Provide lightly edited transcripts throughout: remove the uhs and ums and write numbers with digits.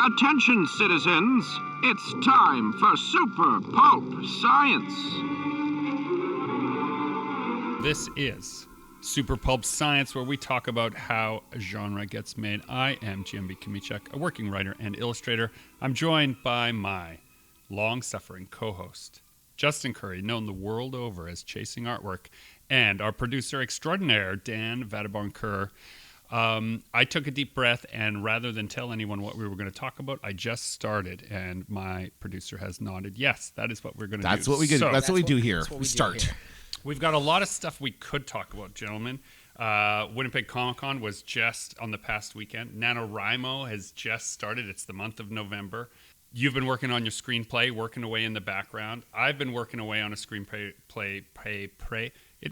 Attention, citizens. It's time for Super Pulp Science. This is Super Pulp Science, where we talk about how a genre gets made. I am GMB Kamichek, a working writer and illustrator. I'm joined by my long-suffering co-host, Justin Curry, known the world over as Chasing Artwork, and our producer extraordinaire, Dan Vadeboncoeur. I took a deep breath, and rather than tell anyone what we were going to talk about, I just started, and my producer has nodded. Yes, that is what we're going to do. That's what we do. That's what we do here. We start. We've got a lot of stuff we could talk about, gentlemen. Winnipeg Comiccon was just on the past weekend. NaNoWriMo has just started. It's the month of November. You've been working on your screenplay, working away in the background. I've been working away on a screenplay.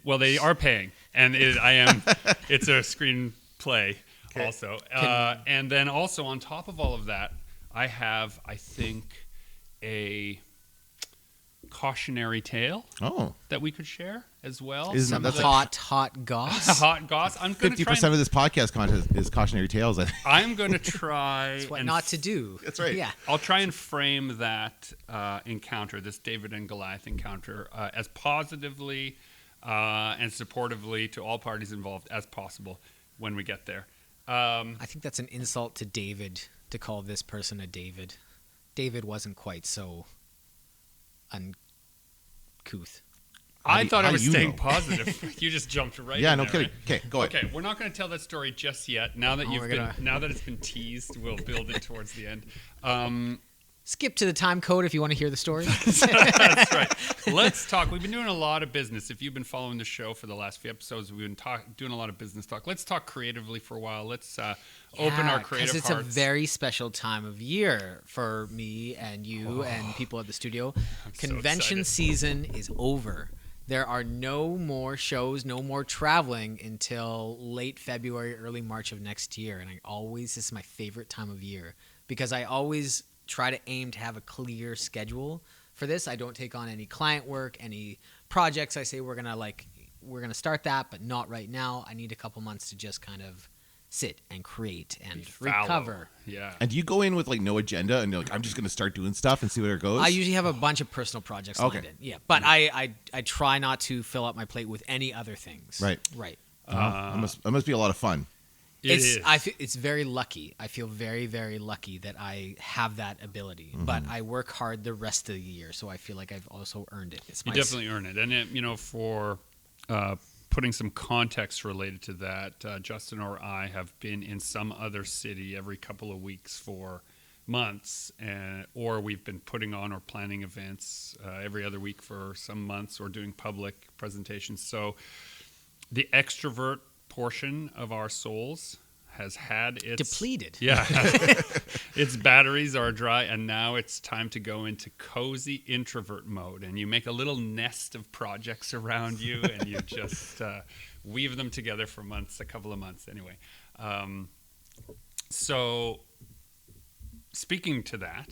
Well, they are paying, and it's a screenplay also. And then also on top of all of that, I have, I think, a cautionary tale that we could share as well. Some hot goss. Hot goss. I'm going to 50% of this podcast content is cautionary tales. I'm going to try. It's what not to do. That's right. Yeah. I'll try and frame that encounter, this David and Goliath encounter, as positively and supportively to all parties involved as possible when we get there. I think that's an insult to David to call this person a David. David wasn't quite so uncouth. I thought I was staying positive. You just jumped right in no there, kidding. Right? Okay, go ahead. Okay, we're not going to tell that story just yet. Now that now that it's been teased, we'll build it towards the end. Skip to the time code if you want to hear the story. That's right. Let's talk. We've been doing a lot of business. If you've been following the show for the last few episodes, we've been doing a lot of business talk. Let's talk creatively for a while. Let's open our creative hearts. Because it's a very special time of year for me and you and people at the studio. Convention season is over. There are no more shows, no more traveling until late February, early March of next year. And this is my favorite time of year because I always try to aim to have a clear schedule for this. I don't take on any client work, any projects. I say we're gonna start that, but not right now. I need a couple months to just kind of sit and create and recover. Yeah. And do you go in with no agenda and you're like, I'm just going to start doing stuff and see where it goes? I usually have a bunch of personal projects lined in. Yeah, but I try not to fill up my plate with any other things. Right. It must be a lot of fun. It's very lucky. I feel very, very lucky that I have that ability. Mm-hmm. But I work hard the rest of the year, so I feel like I've also earned it. You definitely earn it. And, for putting some context related to that, Justin or I have been in some other city every couple of weeks for months, or we've been putting on or planning events every other week for some months or doing public presentations. So the extrovert portion of our souls has had its depleted. Yeah. Its batteries are dry, and now it's time to go into cozy introvert mode. And you make a little nest of projects around you, and you just weave them together for months, a couple of months anyway. So speaking to that,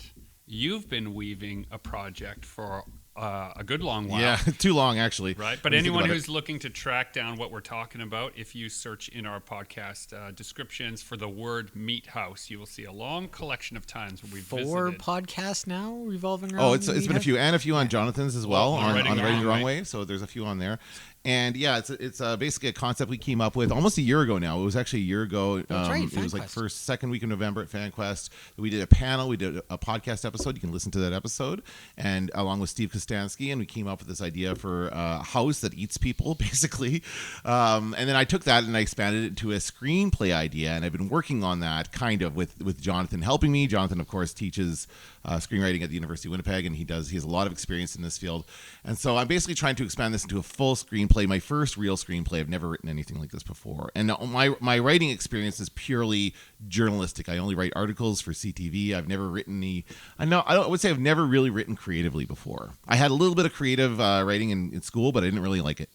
you've been weaving a project for a good long while. Yeah, too long, actually. Right. But anyone who's looking to track down what we're talking about, if you search in our podcast descriptions for the word Meat House, you will see a long collection of times where we've visited. 4 podcasts now revolving around. It's been a few, and a few on Jonathan's as well, on Writing the Wrong Way. So there's a few on there. And yeah, it's basically a concept we came up with almost a year ago now. It was actually a year ago. That's right, it was second week of November at FanQuest. We did a panel. We did a podcast episode. You can listen to that episode, and along with Steve Kostansky, and we came up with this idea for a house that eats people, basically. And then I took that and I expanded it into a screenplay idea, and I've been working on that kind of with Jonathan helping me. Jonathan, of course, teaches screenwriting at the University of Winnipeg, and he has a lot of experience in this field. And so I'm basically trying to expand this into a full screenplay, my first real screenplay. I've never written anything like this before. And my writing experience is purely journalistic. I only write articles for CTV. I've never written I would say I've never really written creatively before. I had a little bit of creative writing in school, but I didn't really like it.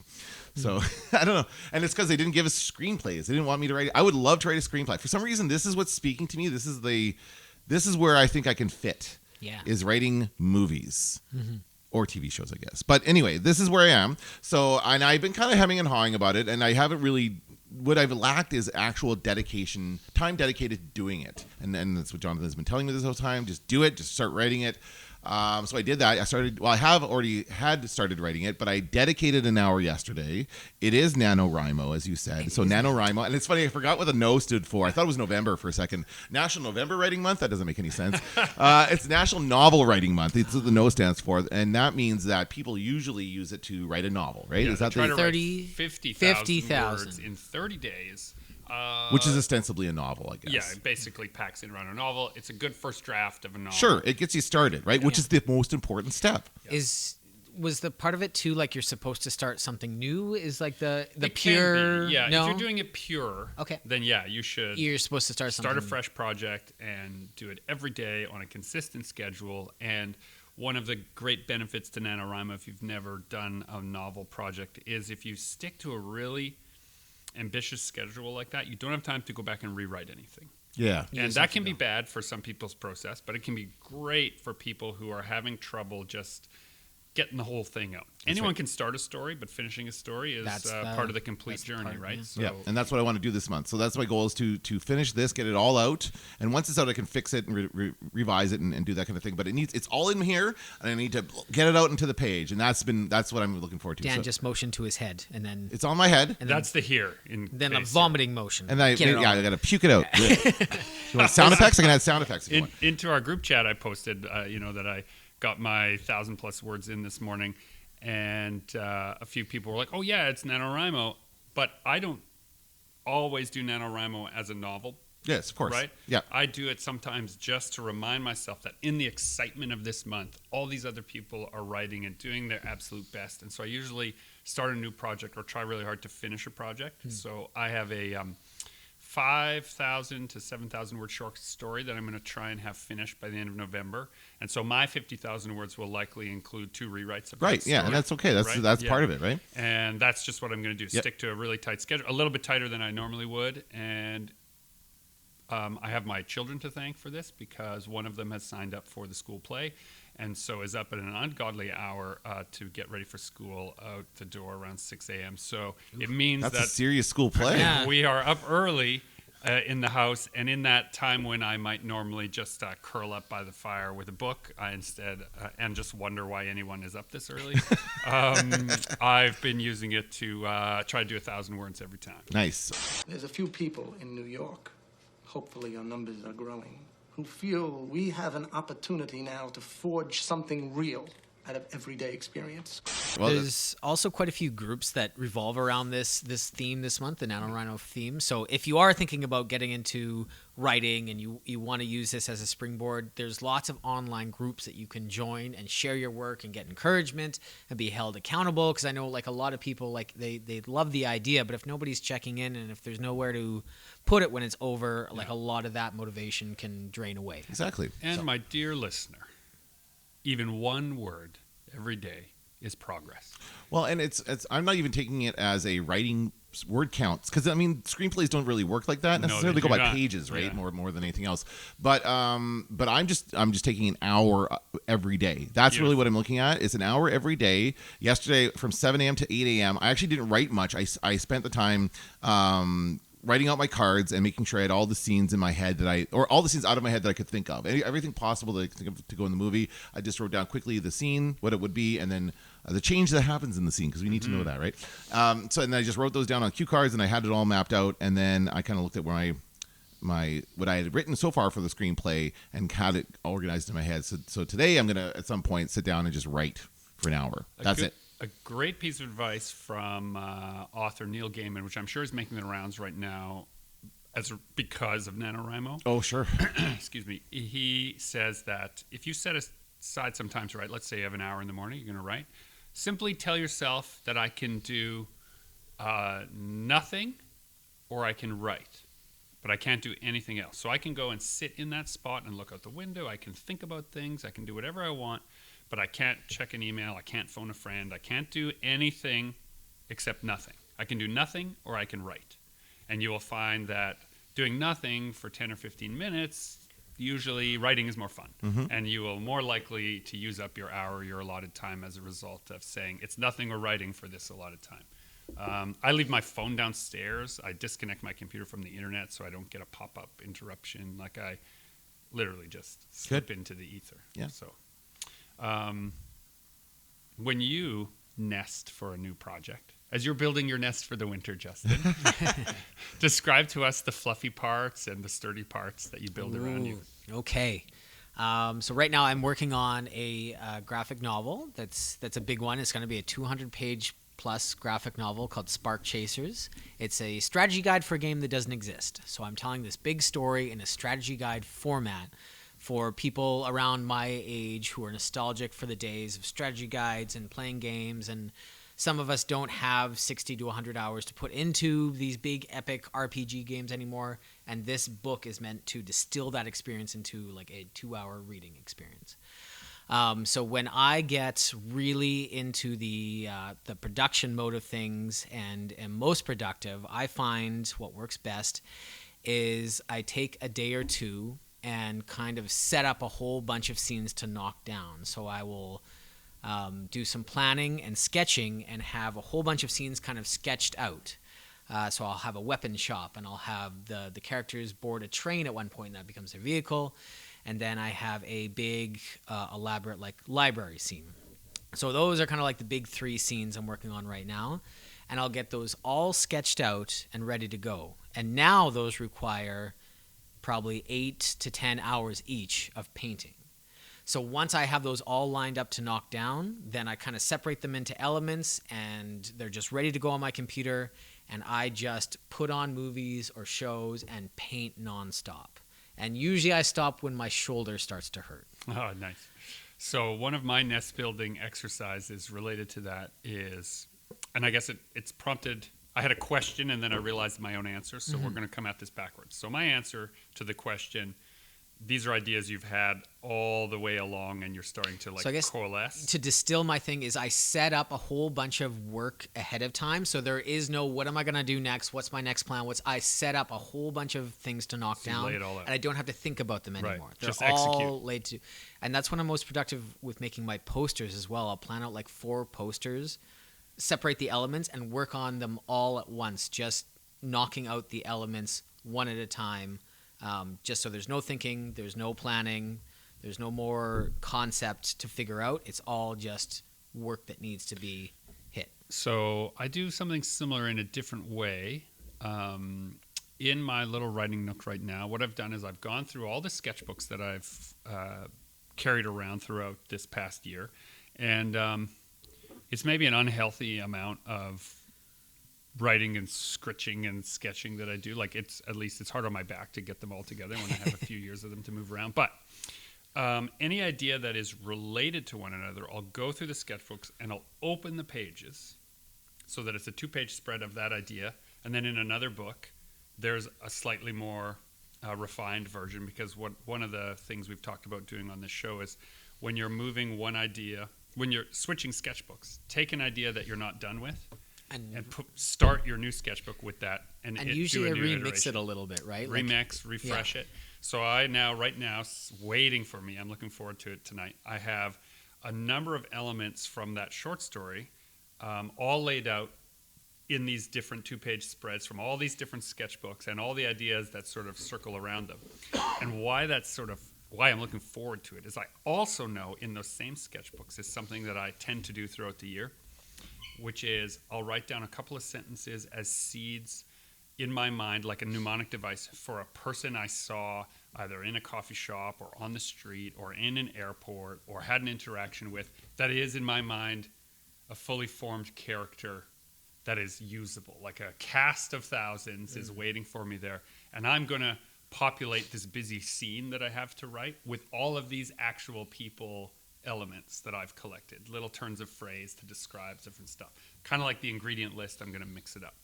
So I don't know. And it's because they didn't give us screenplays. They didn't want me to write it. I would love to write a screenplay. For some reason, this is what's speaking to me. This is where I think I can fit. Yeah. Is writing movies. Mm-hmm. or TV shows, I guess. But anyway, this is where I am. So, and I've been kind of hemming and hawing about it, and I haven't really. What I've lacked is actual dedication, time dedicated to doing it, and that's what Jonathan has been telling me this whole time. Just do it. Just start writing it. So I did that. I have already had started writing it, but I dedicated an hour yesterday. It is NaNoWriMo, as you said. So NaNoWriMo. And it's funny, I forgot what the no stood for. I thought it was November for a second. National November Writing Month? That doesn't make any sense. It's National Novel Writing Month. It's what the no stands for. And that means that people usually use it to write a novel, right? Yeah, is that try the to write 50,000 words in 30 days. Which is ostensibly a novel, I guess. Yeah, it basically packs in around a novel. It's a good first draft of a novel. Sure, it gets you started, right? Which is the most important step. Yeah. Was the part of it too like you're supposed to start something new? Is like the It pure? can be, yeah. No? If you're doing it pure, Okay. then yeah, you should You're supposed to start something. start a fresh project and do it every day on a consistent schedule. And one of the great benefits to NaNoWriMo, if you've never done a novel project, is if you stick to a really ambitious schedule like that, you don't have time to go back and rewrite anything. Yeah. And that can be bad for some people's process, but it can be great for people who are having trouble just getting the whole thing out. Anyone can start a story, but finishing a story is part of the complete journey, right? So, yeah, and that's what I want to do this month. So that's my goal, is to finish this, get it all out, and once it's out, I can fix it and revise it and do that kind of thing. But it's all in here, and I need to get it out into the page, and that's what I'm looking forward to. Dan just motioned to his head, and then it's on my head. and that's the here. Then a vomiting motion. And I Get it all. got to puke it out. You want sound effects? I can add sound effects if you want. Into our group chat, I posted, that I got my 1,000+ words in this morning. And a few people were like, oh, yeah, it's NaNoWriMo. But I don't always do NaNoWriMo as a novel. Yes, of course. Right? Yeah. I do it sometimes just to remind myself that in the excitement of this month, all these other people are writing and doing their absolute best. And so I usually start a new project or try really hard to finish a project. So I have a 5,000 to 7,000 word short story that I'm going to try and have finished by the end of November. And so my 50,000 words will likely include 2 rewrites of that Right, yeah, story. and that's okay. That's part of it, right? And that's just what I'm going to do. Yep. Stick to a really tight schedule, a little bit tighter than I normally would. And I have my children to thank for this, because one of them has signed up for the school play and so is up at an ungodly hour to get ready for school, out the door around 6 a.m. So it means That's that a serious school play. Yeah. we are up early in the house, and in that time when I might normally just curl up by the fire with a book, I instead and just wonder why anyone is up this early. I've been using it to try to do 1,000 words every time. Nice. There's a few people in New York, hopefully your numbers are growing, who feel we have an opportunity now to forge something real out of everyday experience. Well, There's also quite a few groups that revolve around this theme this month, the NaNoWriMo theme. So if you are thinking about getting into writing and you want to use this as a springboard, there's lots of online groups that you can join and share your work and get encouragement and be held accountable. Because I know like a lot of people, like they love the idea, but if nobody's checking in and if there's nowhere to put it when it's over, like a lot of that motivation can drain away. exactly. And my dear listener, even one word every day is progress. Well, and it's I'm not even taking it as a writing word counts, because I mean screenplays don't really work like that necessarily. they They go do by not. pages, right? Yeah. More than anything else. But I'm just taking an hour every day. That's really what I'm looking at. It's an hour every day. Yesterday from 7 a.m. to 8 a.m. I actually didn't write much. I spent the time writing out my cards and making sure I had all the scenes in my head or all the scenes out of my head that I could think of. Everything possible that I could think of to go in the movie. I just wrote down quickly the scene, what it would be, and then the change that happens in the scene, because we need to know that, right? And then I just wrote those down on cue cards, and I had it all mapped out. And then I kind of looked at where what I had written so far for the screenplay and had it organized in my head. So today I'm gonna at some point sit down and just write for an hour. That's it. A great piece of advice from author Neil Gaiman, which I'm sure is making the rounds right now because of NaNoWriMo. Oh, sure. Excuse me. He says that if you set aside some time to write, let's say you have an hour in the morning, you're going to write, simply tell yourself that I can do nothing or I can write, but I can't do anything else. So I can go and sit in that spot and look out the window. I can think about things. I can do whatever I want. But I can't check an email, I can't phone a friend, I can't do anything except nothing. I can do nothing or I can write. And you will find that doing nothing for 10 or 15 minutes usually writing is more fun. And you will more likely to use up your hour, your allotted time as a result of saying, it's nothing we're writing for this allotted time. I leave my phone downstairs. I disconnect my computer from the internet so I don't get a pop-up interruption. Like I literally just slip into the ether. Yeah. So when you nest for a new project, as you're building your nest for the winter, Justin, describe to us the fluffy parts and the sturdy parts that you build around you. Okay. So right now I'm working on a graphic novel. That's a big one. It's going to be a 200-page plus graphic novel called Spark Chasers. It's a strategy guide for a game that doesn't exist. So I'm telling this big story in a strategy guide format for people around my age who are nostalgic for the days of strategy guides and playing games. And some of us don't have 60 to 100 hours to put into these big epic RPG games anymore. And this book is meant to distill that experience into like a 2-hour reading experience. So when I get really into the production mode of things and am most productive, I find what works best is I take a day or two and kind of set up a whole bunch of scenes to knock down. So I will do some planning and sketching and have a whole bunch of scenes kind of sketched out. So I'll have a weapon shop and I'll have the characters board a train at one point and that becomes their vehicle. And then I have a big, elaborate like library scene. So those are kind of like the big 3 scenes I'm working on right now. And I'll get those all sketched out and ready to go. And now those require probably 8 to 10 hours each of painting. So once I have those all lined up to knock down, then I kind of separate them into elements and they're just ready to go on my computer. And I just put on movies or shows and paint nonstop. And usually I stop when my shoulder starts to hurt. Oh, nice. So one of my nest building exercises related to that is, and I guess it's prompted, I had a question and then I realized my own answer. So we're going to come at this backwards. So my answer to the question, these are ideas you've had all the way along and you're starting to So I guess coalesce. To distill my thing is I set up a whole bunch of work ahead of time. So there is no, what am I going to do next? What's my next plan? I set up a whole bunch of things to knock So you down. lay it all out. And I don't have to think about them anymore. They're Just all execute. laid to. And that's when I'm most productive with making my posters as well. I'll plan out like 4 posters, separate the elements and work on them all at once. Just knocking out the elements one at a time. Just so there's no thinking, there's no planning, there's no more concept to figure out. It's all just work that needs to be hit. So I do something similar in a different way. In my little writing nook right now, what I've done is I've gone through all the sketchbooks that I've carried around throughout this past year. And it's maybe an unhealthy amount of writing and scritching and sketching that I do. Like it's hard on my back to get them all together when I have a few years of them to move around. But any idea that is related to one another, I'll go through the sketchbooks and I'll open the pages so that it's a 2-page spread of that idea. And then in another book, there's a slightly more refined version, because one of the things we've talked about doing on this show is when you're moving one idea, when you're switching sketchbooks, take an idea that you're not done with and start your new sketchbook with that, and usually I remix iteration. it a little bit, right? Remix, refresh it. So right now, waiting for me, I'm looking forward to it tonight. I have a number of elements from that short story, all laid out in these different 2-page spreads from all these different sketchbooks and all the ideas that sort of circle around them. And why I'm looking forward to it is I also know in those same sketchbooks is something that I tend to do throughout the year, which is I'll write down a couple of sentences as seeds in my mind, like a mnemonic device for a person I saw either in a coffee shop or on the street or in an airport or had an interaction with, that is in my mind a fully formed character that is usable. Like a cast of thousands is waiting for me there. And I'm going to populate this busy scene that I have to write with all of these actual people elements that I've collected, little turns of phrase to describe different stuff. Kind of like the ingredient list, I'm going to mix it up.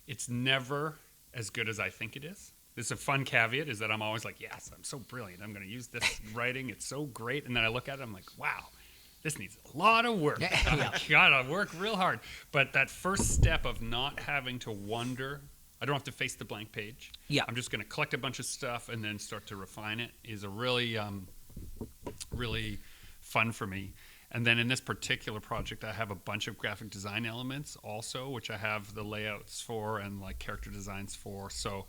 It's never as good as I think it is. This is a fun caveat, is that I'm always like, yes, I'm so brilliant. I'm going to use this writing. It's so great. And then I look at it, I'm like, wow, this needs a lot of work. I got to work real hard. But that first step of not having to wonder I don't have to face the blank page. Yeah. I'm just going to collect a bunch of stuff and then start to refine it is a really, really fun for me. And then in this particular project, I have a bunch of graphic design elements also, which I have the layouts for and like character designs for. So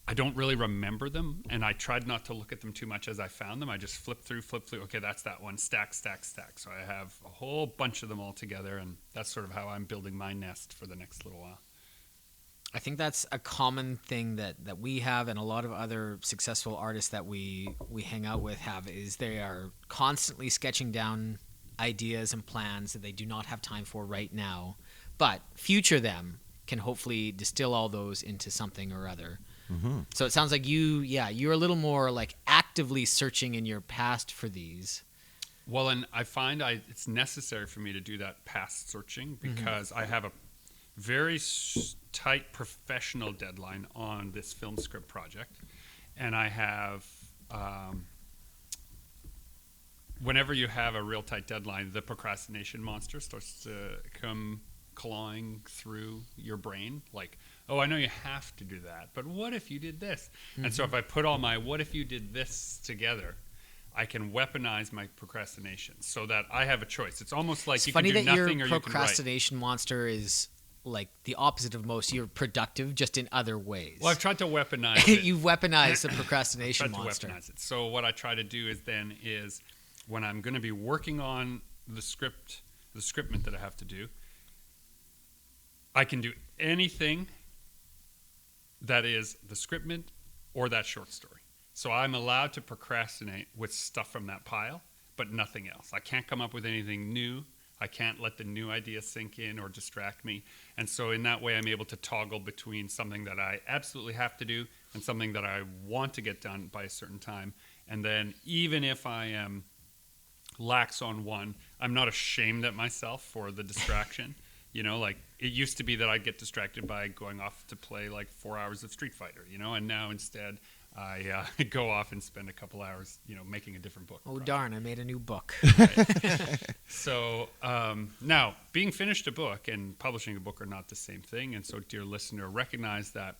I don't really remember them, and I tried not to look at them too much as I found them. I just flip through. Okay, that's that one. Stack. So I have a whole bunch of them all together, and that's sort of how I'm building my nest for the next little while. I think that's a common thing that we have, and a lot of other successful artists that we hang out with have, is they are constantly sketching down ideas and plans that they do not have time for right now, but future them can hopefully distill all those into something or other. Mm-hmm. So it sounds like you're a little more like actively searching in your past for these. Well, and I find it's necessary for me to do that past searching because I have a very tight professional deadline on this film script project, and I have whenever you have a real tight deadline, the procrastination monster starts to come clawing through your brain, like, oh, I know you have to do that, but what if you did this? And so if I put all my what if you did this together, I can weaponize my procrastination so that I have a choice. It's almost like it's you funny can do that nothing your or you can write. procrastination monster is like the opposite of most. You're productive just in other ways. Well, I've tried to weaponize it. You've weaponized the procrastination monster. To weaponize it. So what I try to do is when I'm going to be working on the scriptment that I have to do, I can do anything that is the scriptment or that short story. So I'm allowed to procrastinate with stuff from that pile, but nothing else. I can't come up with anything new. I can't let the new idea sink in or distract me. And so in that way, I'm able to toggle between something that I absolutely have to do and something that I want to get done by a certain time. And then even if I am lax on one, I'm not ashamed at myself for the distraction. You know, like it used to be that I'd get distracted by going off to play like 4 hours of Street Fighter, you know, and now instead I go off and spend a couple hours, you know, making a different book. Oh, darn, I made a new book. Right. So now, being finished a book and publishing a book are not the same thing. And so, dear listener, recognize that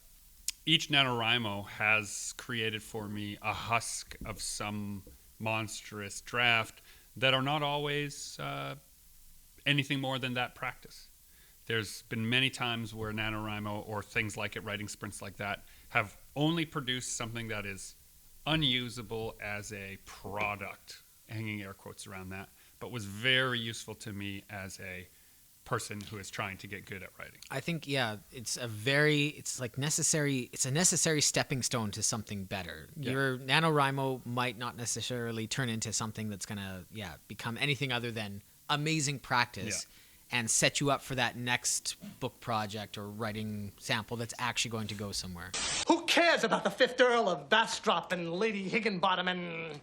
each NaNoWriMo has created for me a husk of some monstrous draft that are not always anything more than that practice. There's been many times where NaNoWriMo or things like it, writing sprints like that, have only produced something that is unusable as a product, hanging air quotes around that, but was very useful to me as a person who is trying to get good at writing. I think, it's a necessary stepping stone to something better. Yeah. Your NaNoWriMo might not necessarily turn into something that's going to, become anything other than amazing practice. Yeah. And set you up for that next book project or writing sample that's actually going to go somewhere. Who cares about the 5th Earl of Bastrop and Lady Higginbottom and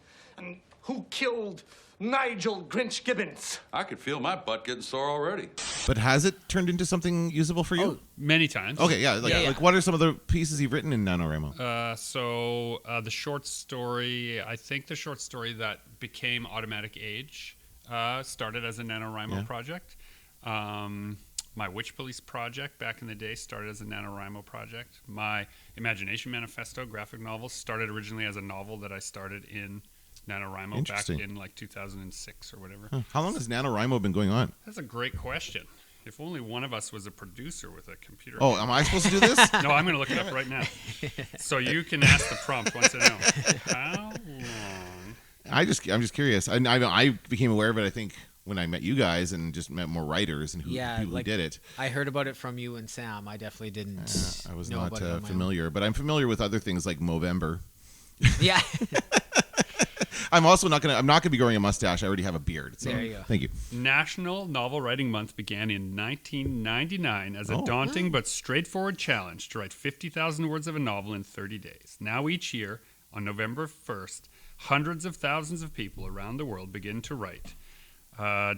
who killed Nigel Grinch Gibbons? I could feel my butt getting sore already. But has it turned into something usable for you? Oh, many times. Okay, yeah. Like what are some of the pieces you've written in NaNoWriMo? So the short story, I think the short story that became Automatic Age started as a NaNoWriMo project. My Witch Police project back in the day started as a NaNoWriMo project. My Imagination Manifesto graphic novel started originally as a novel that I started in NaNoWriMo back in like 2006 or whatever. How long has NaNoWriMo been going on? That's a great question. If only one of us was a producer with a computer. Oh, am I supposed to do this? No, I'm going to look it up right now. So you can ask the prompt once I know. How long? I'm just curious. I became aware of it, I think, when I met you guys and just met more writers and people who did it. I heard about it from you and Sam. I definitely didn't. I was know not about it on my familiar, but I'm familiar with other things like Movember. Yeah. I'm not gonna be growing a mustache. I already have a beard. So There you go. Thank you. National Novel Writing Month began in 1999 as a daunting but straightforward challenge to write 50,000 words of a novel in 30 days. Now each year, on November 1st, hundreds of thousands of people around the world begin to write,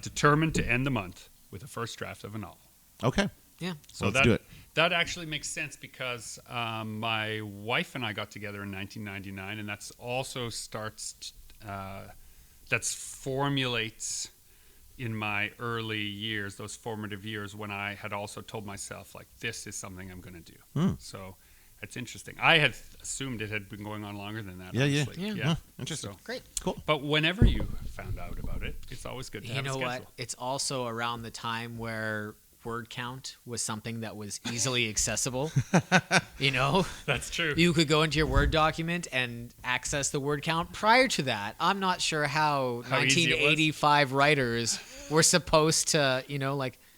determined to end the month with a first draft of a novel. Okay. Yeah. So let's do it. That actually makes sense because my wife and I got together in 1999, and that's also formulates in my early years, those formative years, when I had also told myself, like, this is something I'm going to do. So it's interesting. I had assumed it had been going on longer than that. Yeah. Interesting. So, Great. cool. But whenever you found out about it, it's always good to have a schedule. You know what? It's also around the time where word count was something that was easily accessible. That's true. You could go into your Word document and access the word count. Prior to that, I'm not sure how easy it was? 1985 writers were supposed to,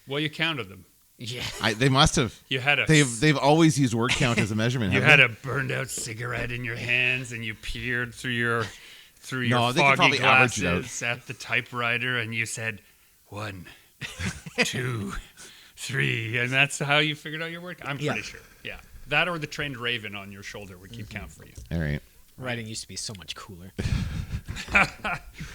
Well, you counted them. yeah. They must have. You had They've always used word count as a measurement. you haven't had a burned out cigarette in your hands, and you peered through your No, they could foggy probably average it out. glasses at the typewriter, and you said 1, 2, 3, and that's how you figured out your word. I'm pretty sure. Yeah, that or the trained raven on your shoulder would keep count for you. All right. Writing used to be so much cooler.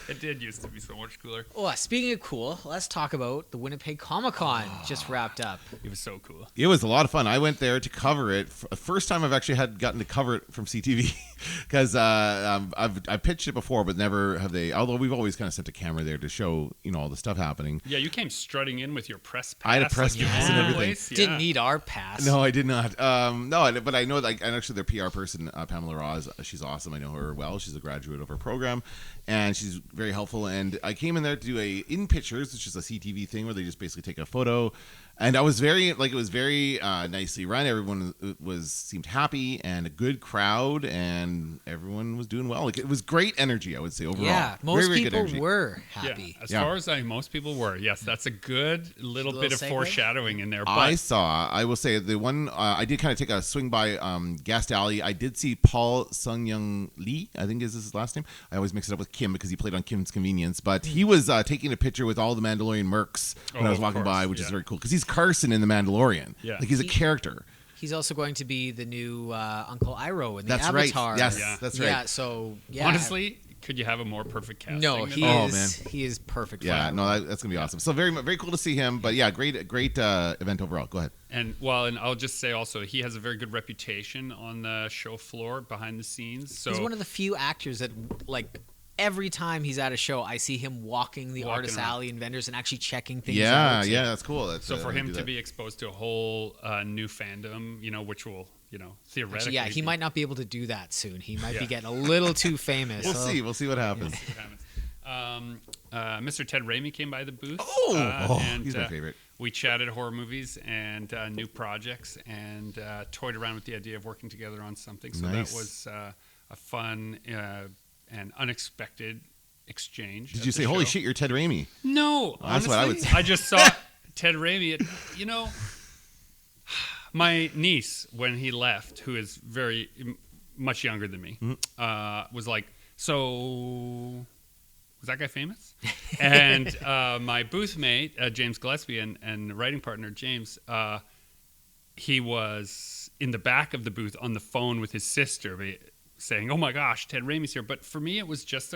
It did used to be so much cooler. Well, speaking of cool, let's talk about the Winnipeg Comiccon just wrapped up. It was so cool. It was a lot of fun. I went there to cover it. First time I've actually gotten to cover it from CTV because I've pitched it before, but never have they. Although we've always kind of sent a camera there to show all the stuff happening. Yeah, you came strutting in with your press pass. I had a press you pass owned and the everything. place. Didn't need our pass. No, I did not. But I know and actually their PR person, Pamela Roz, she's awesome. I know her well. She's a graduate of our program, and she's very helpful. And I came in there to do a in pictures, which is a CTV thing where they just basically take a photo. And I was it was very nicely run. Everyone seemed happy and a good crowd, and everyone was doing well. Like, it was great energy, I would say, overall. Yeah, most very, very good people energy. were happy. Yeah, as far as most people were. Yes, that's a good little bit of segue? foreshadowing in there. But I will say, the one, I did kind of take a swing by Guest Alley. I did see Paul Sung-Young Lee, I think is his last name. I always mix it up with Kim because he played on Kim's Convenience. But he was taking a picture with all the Mandalorian mercs when I was walking by, which is very cool because he's Carson in The Mandalorian. Yeah. Like, he's a character. He's also going to be the new Uncle Iroh in the That's Avatar. right. Yes, Yeah. that's right. Yeah, so, yeah. honestly, could you have a more perfect casting? No, than he that? he is perfect. Yeah, for no, Iroh. that's gonna be awesome. So very, very cool to see him. But yeah, great event overall. Go ahead. And I'll just say also, he has a very good reputation on the show floor, behind the scenes. So He's one of the few actors that, every time he's at a show, I see him walking the artist around. alley and vendors and actually checking things Yeah, out. yeah, that's cool. That's, So for I him do to that. be exposed to a whole new fandom, which will, theoretically, Actually, yeah, he might not be able to do that soon. He might be Yeah. getting a little too famous. We'll see. We'll see what happens. see what happens. Mr. Ted Raimi came by the booth. And he's my favorite. We chatted horror movies and new projects, and toyed around with the idea of working together on something. So Nice. that was a fun and unexpected exchange. Did at you the say, "Holy show. shit, you're Ted Raimi"? No, That's honestly, what I would say. I just saw Ted Raimi. My niece, when he left, who is very much younger than me, was like, "So, was that guy famous?" And my booth mate, James Gillespie, and writing partner James, he was in the back of the booth on the phone with his sister, saying, "Oh my gosh, Ted Raimi's here." But for me, it was just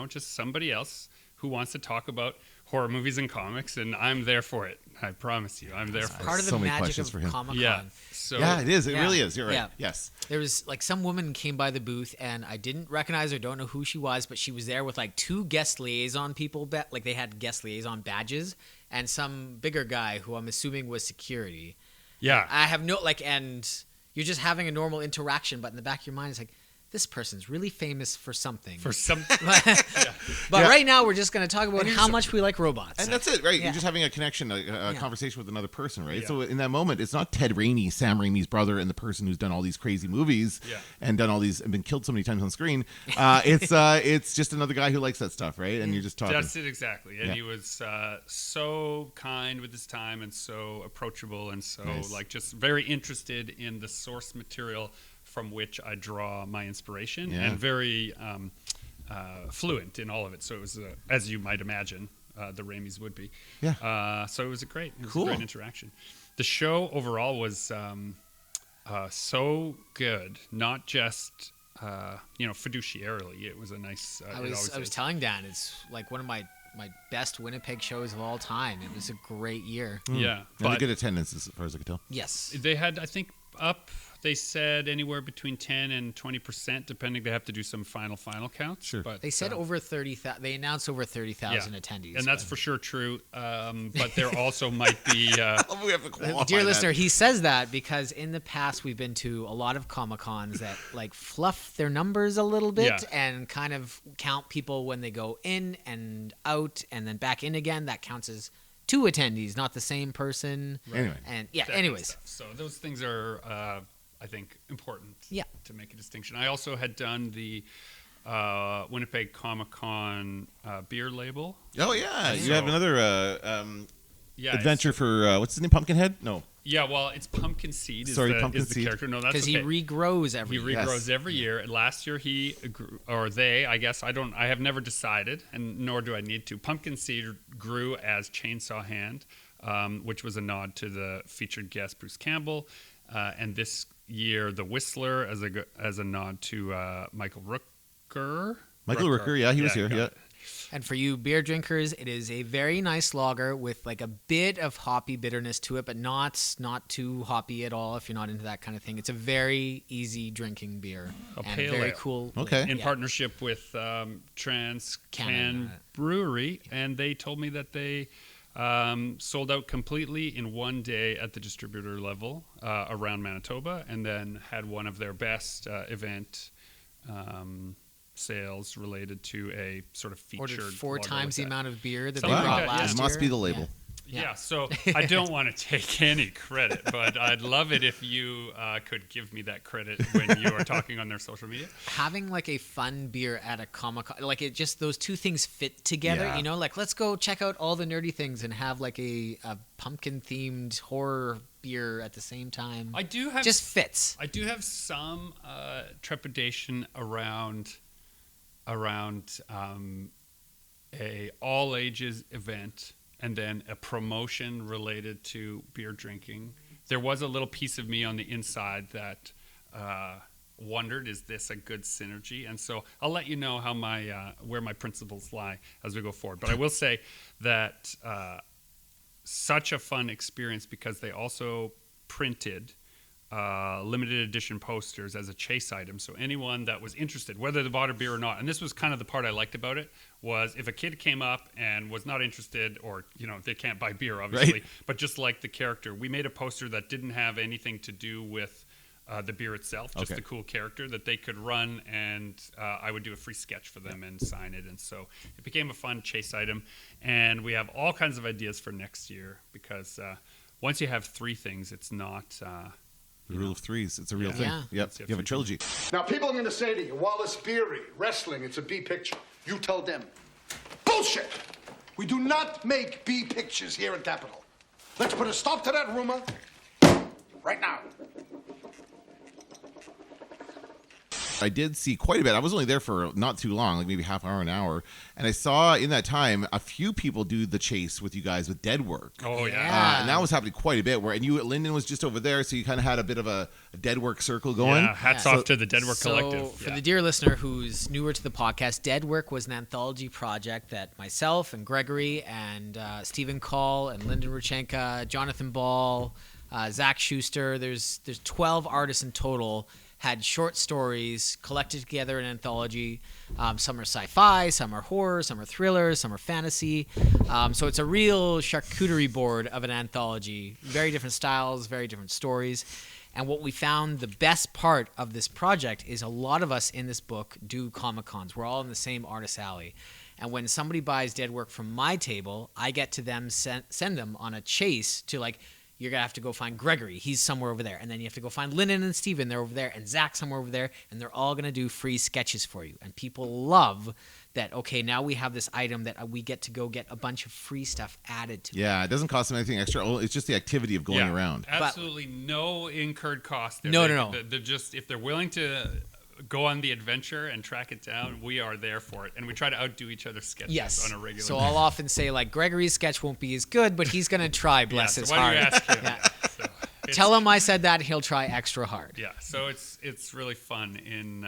just somebody else who wants to talk about horror movies and comics, and I'm there for it. I promise you, I'm there for Part it. of the So many magic questions of for him. Comic-Con. Yeah. So Yeah, it is. It Yeah. really is. You're right. Yeah. Yes. There was some woman came by the booth and I didn't recognize her, don't know who she was, but she was there with two guest liaison people, they had guest liaison badges, and some bigger guy who I'm assuming was security. yeah. I have no and you're just having a normal interaction, but in the back of your mind it's like, this person's really famous for something. For some, But right now we're just going to talk about how much we like robots. And that's it, right? Yeah. You're just having a connection, a conversation with another person, right? Yeah. So in that moment, it's not Ted Raimi, Sam Raimi's brother, and the person who's done all these crazy movies and done all these and been killed so many times on screen. It's just another guy who likes that stuff, right? And you're just talking. That's it exactly. And Yeah. he was so kind with his time and so approachable and so Nice. just very interested in the source material from which I draw my inspiration, Yeah. and very fluent in all of it. So it was, as you might imagine, the Raimis would be. Yeah. So it was a great Cool. interaction. The show overall was so good, not just fiduciarily. It was a nice. I was telling Dan, it's one of my best Winnipeg shows of all time. It was a great year. Yeah, And a good attendance, as far as I can tell. Yes. they had, I think, up. They said anywhere between 10 and 20%, depending. They have to do some final counts. Sure. But They said over 30,000. They announced over 30,000 attendees. and that's for sure true. But there also might be. We have to qualify Dear that. listener, he says that because in the past we've been to a lot of Comic-Cons that like fluff their numbers a little bit and kind of count people when they go in and out and then back in again. That counts as 2 attendees, not the same person. Anyway. And that kind of anyways. stuff. So those things are, I think, important. Yeah. To make a distinction. I also had done the Winnipeg Comiccon beer label. Oh yeah, you So- have another Yeah. adventure for what's his name? Pumpkinhead? No. Yeah, well, it's Pumpkin Seed. Sorry, is Pumpkin the Seed. character. No, that's Because okay. he regrows every He year. regrows every year. Last year he grew, or they, I guess, I have never decided, and nor do I need to. Pumpkin Seed grew as Chainsaw Hand, which was a nod to the featured guest Bruce Campbell, and this year the Whistler as a nod to Michael Rooker. Michael Rooker, yeah, he was here. got Yeah. it. And for you beer drinkers, it is a very nice lager with like a bit of hoppy bitterness to it, but not too hoppy at all if you're not into that kind of thing. It's a very easy drinking beer. A and pale very ale. cool. Okay. In Yeah. partnership with Trans Can Canada. Brewery, and they told me that they sold out completely in one day at the distributor level around Manitoba, and then had one of their best event sales related to a sort of featured Ordered 4 lager times like the that. amount of beer that Something they like brought that, yeah. last It year. must be the label. Yeah, so I don't want to take any credit, but I'd love it if you could give me that credit when you are talking on their social media. Having like a fun beer at a Comic-Con, like it just those two things fit together, Yeah. you know, like let's go check out all the nerdy things and have like a pumpkin themed horror beer at the same time. I do have just fits. I do have some trepidation around a all ages event and then a promotion related to beer drinking. There was a little piece of me on the inside that wondered, is this a good synergy? And so I'll let you know how my where my principles lie as we go forward. But I will say that such a fun experience because they also printed limited edition posters as a chase item. So anyone that was interested, whether they bought a beer or not, and this was kind of the part I liked about it, was if a kid came up and was not interested, or, you know, they can't buy beer, obviously, Right. but just like the character, we made a poster that didn't have anything to do with the beer itself, just Okay. the cool character that they could run, and I would do a free sketch for them and sign it. And so it became a fun chase item. And we have all kinds of ideas for next year because once you have 3 things, it's not... The rule of 3s. It's a real thing. Yeah. Yep. You have a trilogy. Now, people are going to say to you, Wallace Beery, wrestling, it's a B picture. You tell them, bullshit! We do not make B pictures here in Capital. Let's put a stop to that rumor right now. I did see quite a bit. I was only there for not too long, like maybe half hour, an hour. And I saw in that time a few people do the chase with you guys with Dead Work. Oh, yeah. Yeah. And that was happening quite a bit. Where and you, Lyndon was just over there, so you kind of had a bit of a Dead Work circle going. Yeah, hats Yeah. off to the Dead Work So, Collective. for Yeah. the dear listener who's newer to the podcast, Dead Work was an anthology project that myself and Gregory and Stephen Call and Lyndon Ruchenka, Jonathan Ball, Zach Schuster, there's 12 artists in total, had short stories collected together in an anthology. Some are sci-fi, some are horror, some are thrillers, some are fantasy. So it's a real charcuterie board of an anthology. Very different styles, very different stories. And what we found the best part of this project is a lot of us in this book do Comic-Cons. We're all in the same artist alley. And when somebody buys Dead Work from my table, I get to them send them on a chase to like, you're going to have to go find Gregory. He's somewhere over there. And then you have to go find Lyndon and Steven. They're over there. And Zach somewhere over there. And they're all going to do free sketches for you. And people love that, okay, now we have this item that we get to go get a bunch of free stuff added to it. Yeah, it doesn't cost them anything extra. It's just the activity of going around. Absolutely no incurred cost. No. They're just, if they're willing to go on the adventure and track it down, we are there for it. And we try to outdo each other's sketches Yes. on a regular So basis. I'll often say, like, Gregory's sketch won't be as good, but he's going to try, bless so his why heart. do you ask him? Yeah. Yeah, so it's- Tell him I said that, he'll try extra hard. Yeah, so it's really fun in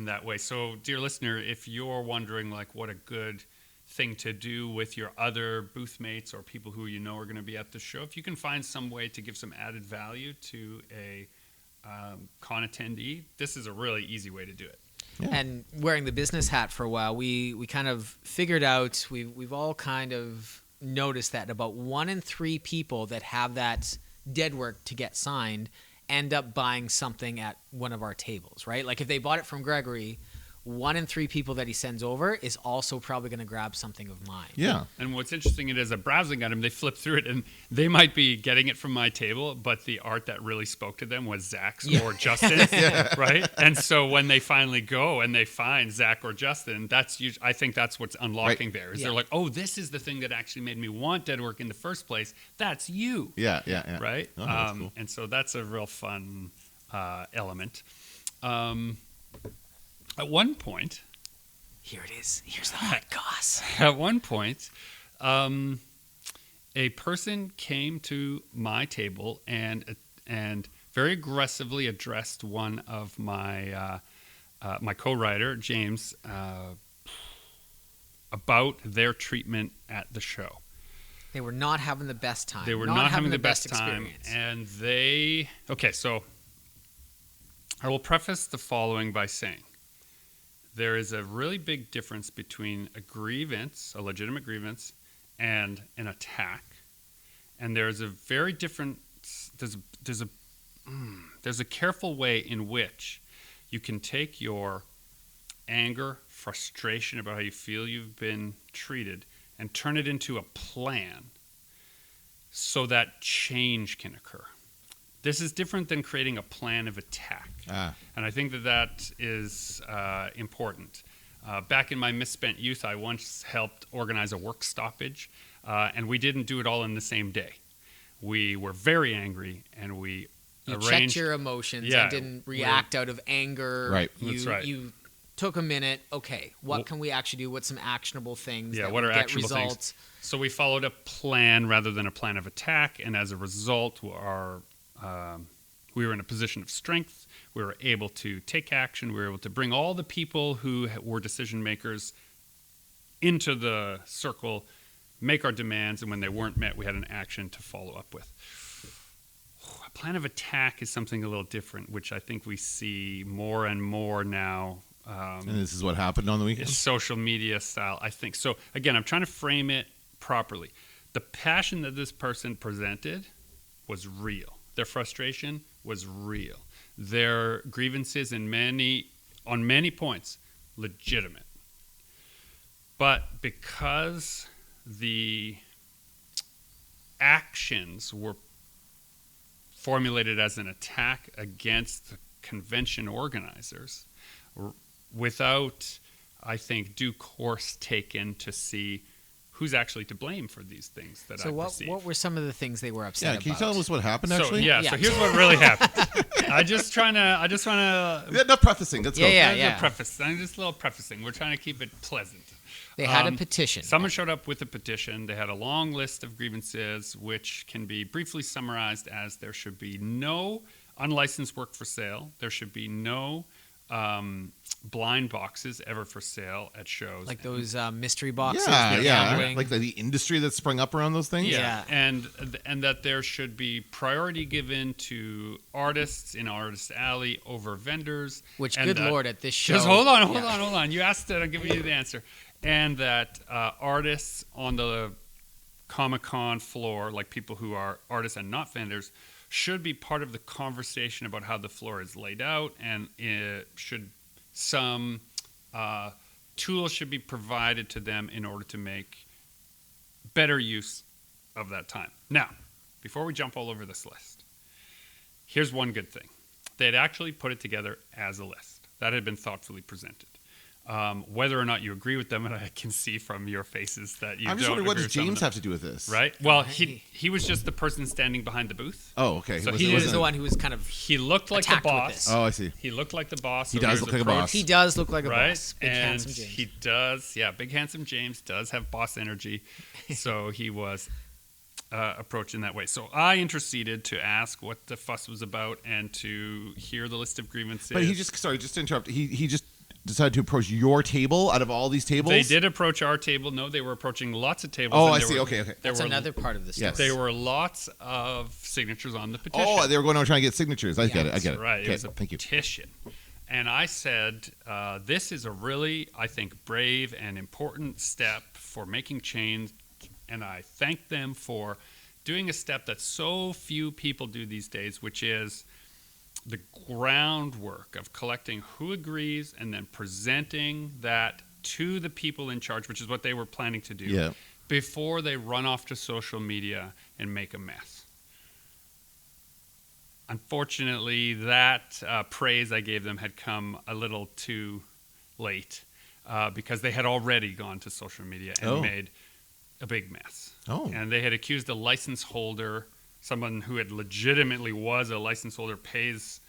that way. So, dear listener, if you're wondering like what a good thing to do with your other booth mates or people who you know are going to be at the show. If you can find some way to give some added value to a con attendee, this is a really easy way to do it. Yeah. And wearing the business hat for a while, we kind of figured out, we've all kind of noticed that about 1 in 3 people that have that dead work to get signed end up buying something at one of our tables, right? Like if they bought it from Gregory, 1 in 3 people that he sends over is also probably going to grab something of mine. Yeah. And what's interesting is browsing at them, they flip through it and they might be getting it from my table, but the art that really spoke to them was Zach's or Justin's, right? And so when they finally go and they find Zach or Justin, I think that's what's unlocking there. Is they're like, oh, this is the thing that actually made me want dead work in the first place. That's you. Yeah. Right? Oh, that's cool. And so that's a real fun element. At one point, Here it is. Here's the hot goss. At one point, a person came to my table and very aggressively addressed one of my my co-writer, James, about their treatment at the show. They were not having the best time. They were not having the best time, experience. and so I will preface the following by saying there is a really big difference between a grievance, a legitimate grievance, and an attack. And there's a very different, there's a careful way in which you can take your anger, frustration about how you feel you've been treated and turn it into a plan so that change can occur. This is different than creating a plan of attack. And I think that is important. Back in my misspent youth, I once helped organize a work stoppage, and we didn't do it all in the same day. We were very angry, and we arranged... checked your emotions and didn't react out of anger. Right. That's right. You took a minute. Okay, what can we actually do? What's some actionable things that what will are get actionable results? things? So we followed a plan rather than a plan of attack, and as a result, we were in a position of strength. We were able to take action. We were able to bring all the people who were decision makers into the circle, make our demands, and when they weren't met, we had an action to follow up with. A plan of attack is something a little different, which I think we see more and more now. And this is what happened on the weekend? Social media style, I think. So, again, I'm trying to frame it properly. The passion that this person presented was real. Their frustration was real. Their grievances on many points, legitimate. But because the actions were formulated as an attack against the convention organizers, without, I think, due course taken to see who's actually to blame for these things that I perceive. So what were some of the things they were upset about? Can you tell us what happened, actually? So here's what really happened. I just want to... No prefacing. Let's go. Preface. Just a little prefacing. We're trying to keep it pleasant. They had a petition. Someone showed up with a petition. They had a long list of grievances, which can be briefly summarized as there should be no unlicensed work for sale. There should be no blind boxes ever for sale at shows. Like those mystery boxes. Like the industry that sprung up around those things. Yeah. And that there should be priority given to artists in Artist Alley over vendors. Which, good Lord, at this show. Just hold on. You asked it. I'll give you the answer. And that artists on the Comic-Con floor, like people who are artists and not vendors, should be part of the conversation about how the floor is laid out, and some tools should be provided to them in order to make better use of that time. Now, before we jump all over this list, here's one good thing. They had actually put it together as a list. That had been thoughtfully presented. Whether or not you agree with them, and I can see from your faces that you don't. I'm just wondering, what does agree with James have to do with this? Right? Well, he was just the person standing behind the booth. Oh, okay. So he was the one who was kind of he looked like the boss. Oh, I see. He looked like the boss. He does look like a boss. He does look like a right? boss. Big and handsome James. He does. Yeah, big handsome James does have boss energy. So he was approaching that way. So I interceded to ask what the fuss was about and to hear the list of grievances. But he just, sorry, just to interrupt. He just decided to approach your table out of all these tables? They did approach our table. No, they were approaching lots of tables. Oh, and I there see. were- Okay. That's another part of the story. Yes. There were lots of signatures on the petition. Oh, they were going to try and get signatures. I get it. That's right. Okay, It was a thank you. petition. And I said, this is a really, I think, brave and important step for making change. And I thank them for doing a step that so few people do these days, which is the groundwork of collecting who agrees and then presenting that to the people in charge, which is what they were planning to do, Yeah. before they run off to social media and make a mess. Unfortunately, that praise I gave them had come a little too late because they had already gone to social media and made a big mess. Oh. And they had accused a license holder, someone who had legitimately was a license holder, pays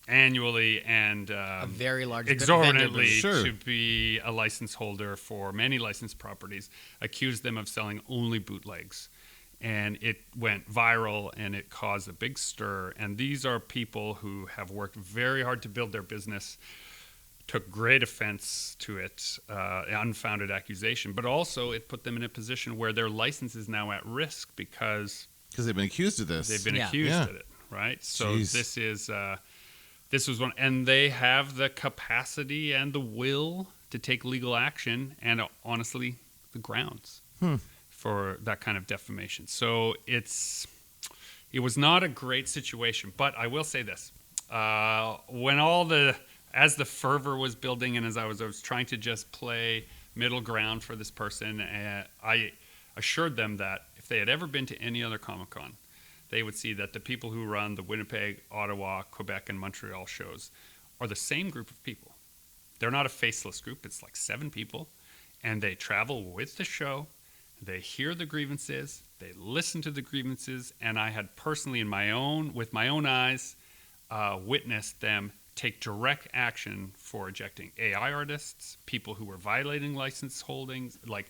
annually and A very large exorbitantly Sure. to be a license holder for many licensed properties, accused them of selling only bootlegs. And it went viral and it caused a big stir. And these are people who have worked very hard to build their business, took great offense to it, unfounded accusation, but also it put them in a position where their license is now at risk because they've been accused of this. they've been Yeah. accused Yeah. of it, right? So Jeez. this was one, and they have the capacity and the will to take legal action and honestly the grounds for that kind of defamation. So it was not a great situation, but I will say this: as the fervor was building and as I was trying to just play middle ground for this person, I assured them that if they had ever been to any other Comic-Con, they would see that the people who run the Winnipeg, Ottawa, Quebec, and Montreal shows are the same group of people. They're not a faceless group. It's like 7 people, and they travel with the show. They hear the grievances. They listen to the grievances, and I had personally, with my own eyes, witnessed them take direct action for ejecting AI artists, people who were violating license holdings, like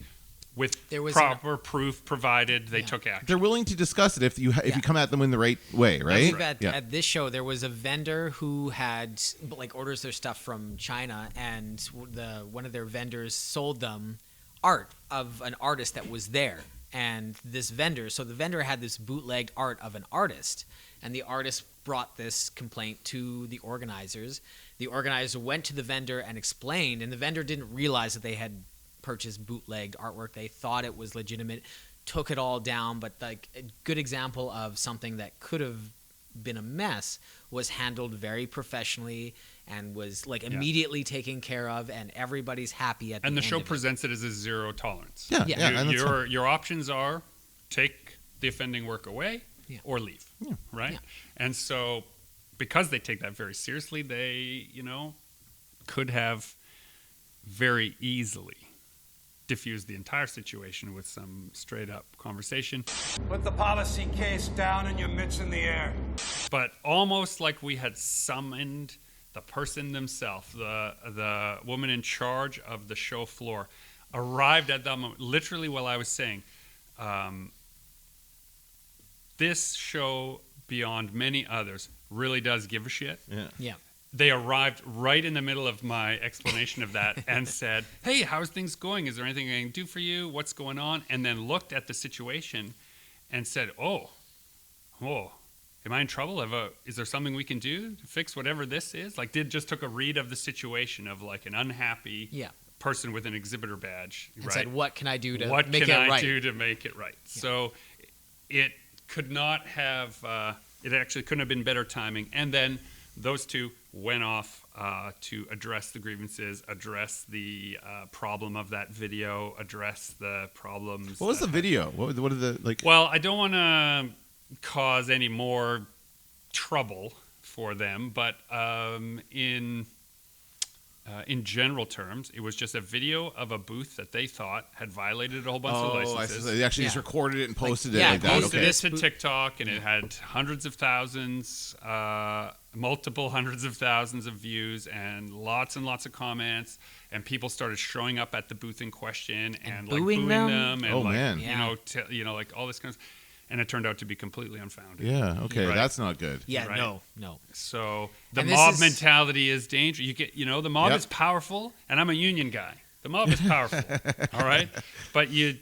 with There was proper proof provided, they took action. They're willing to discuss it if you come at them in the right way, I right? believe at this show there was a vendor who had orders their stuff from China, and one of their vendors sold them art of an artist that was there. And the vendor had this bootlegged art of an artist, and the artist brought this complaint to the organizers. The organizer went to the vendor and explained, and the vendor didn't realize that they had purchased bootlegged artwork. They thought it was legitimate, took it all down, but like a good example of something that could have been a mess was handled very professionally and was immediately taken care of, and everybody's happy at the end. And the show of it. presents it as a zero tolerance. Yeah. And that's fine. Your options are take the offending work away or leave, right? Yeah. And so because they take that very seriously, they, could have very easily diffused the entire situation with some straight up conversation. Put the policy case down and your mitts in the air. But almost like we had summoned the person themselves, the woman in charge of the show floor, arrived at that moment, literally while I was saying, this show, beyond many others, really does give a shit. Yeah. They arrived right in the middle of my explanation of that and said, hey, how's things going? Is there anything I can do for you? What's going on? And then looked at the situation and said, oh, am I in trouble? Is there something we can do to fix whatever this is? Just took a read of the situation of an unhappy person with an exhibitor badge. And said, what can I do to what make can it I right? do to make it right? Yeah. So it could not have, it actually couldn't have been better timing. And then those two went off to address the grievances, address the problem of that video, address the problems. What was the video? What are the Well, I don't want to cause any more trouble for them, but in general terms, it was just a video of a booth that they thought had violated a whole bunch of licenses. They actually just recorded it and posted it yeah, like that. Posted Okay. it to TikTok, and it had hundreds of thousands, multiple hundreds of thousands of views, and lots of comments. And people started showing up at the booth in question and booing them? and Oh, man. all this kind of. and it turned out to be completely unfounded. Yeah. Okay. Right. That's not good. Yeah, Right. no. So the And this mob is- mentality is dangerous. The mob Yep. is powerful, and I'm a union guy. The mob is powerful, all right? But you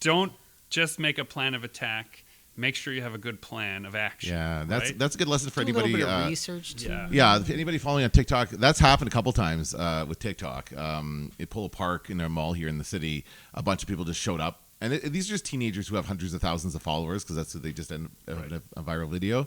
don't just make a plan of attack. Make sure you have a good plan of action. Yeah, that's right? a good lesson for Do a little anybody. bit of research too. yeah. Yeah, if anybody following on TikTok, that's happened a couple times with TikTok. At Polo Park in a mall here in the city, a bunch of people just showed up. And these are just teenagers who have hundreds of thousands of followers because that's who they just end up a viral video.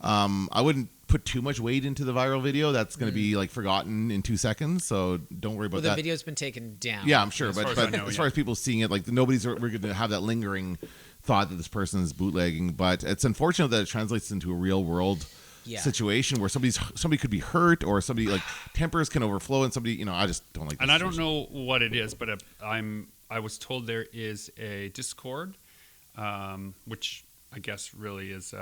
I wouldn't put too much weight into the viral video. That's going to be like forgotten in 2 seconds. So don't worry about Well, that. the video's been taken down. Yeah, I'm sure. As far But, as I know, as yeah. far as people seeing it, like we're going to have that lingering thought that this person is bootlegging. But it's unfortunate that it translates into a real world Yeah. situation where somebody could be hurt or somebody like tempers can overflow and somebody, I just don't like. And this I don't situation. know what it is, but I was told there is a Discord, which I guess really is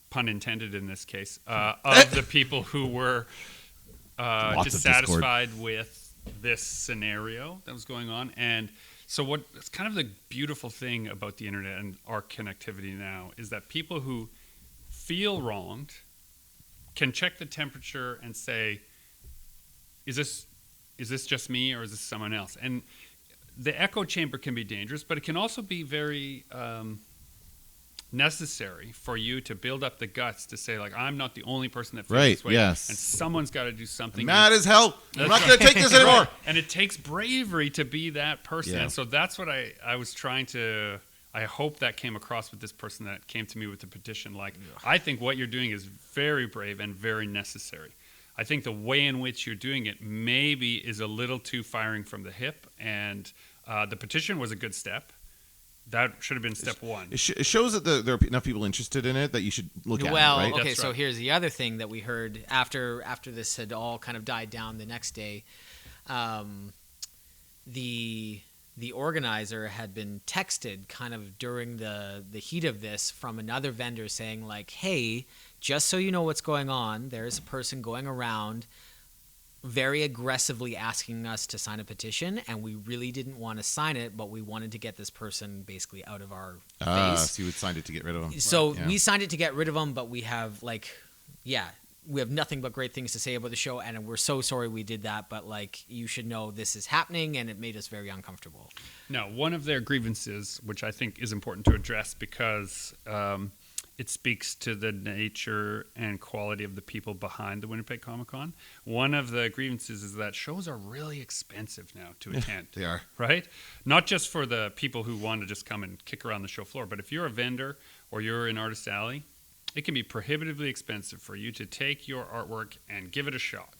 pun intended in this case, of the people who were Lots of dissatisfied with this scenario that was going on. And so it's kind of the beautiful thing about the internet and our connectivity now is that people who feel wronged can check the temperature and say, is this just me or is this someone else? And the echo chamber can be dangerous, but it can also be very necessary for you to build up the guts to say, like, I'm not the only person that feels Right, this way. yes. And someone's got to do something. Mad as hell. I'm not That's going to take this anymore. Right. And it takes bravery to be that person. Yeah. And so that's what I was trying to. I hope that came across with this person that came to me with the petition. Like, I think what you're doing is very brave and very necessary. I think the way in which you're doing it maybe is a little too firing from the hip. And the petition was a good step. That should have been step one. It shows that there are enough people interested in it that you should look at Well, it, right? okay, That's so right. here's the other thing that we heard after this had all kind of died down the next day. The organizer had been texted kind of during the heat of this from another vendor saying like, hey, just so you know what's going on, there's a person going around very aggressively asking us to sign a petition, and we really didn't want to sign it, but we wanted to get this person basically out of our face. So you would sign it to get rid of them. So Yeah. we signed it to get rid of them, but we have we have nothing but great things to say about the show, and we're so sorry we did that, but like you should know this is happening, and it made us very uncomfortable. Now, one of their grievances, which I think is important to address because it speaks to the nature and quality of the people behind the Winnipeg Comiccon. One of the grievances is that shows are really expensive now to attend. They are. Right? Not just for the people who want to just come and kick around the show floor, but if you're a vendor or you're in Artist Alley, it can be prohibitively expensive for you to take your artwork and give it a shot.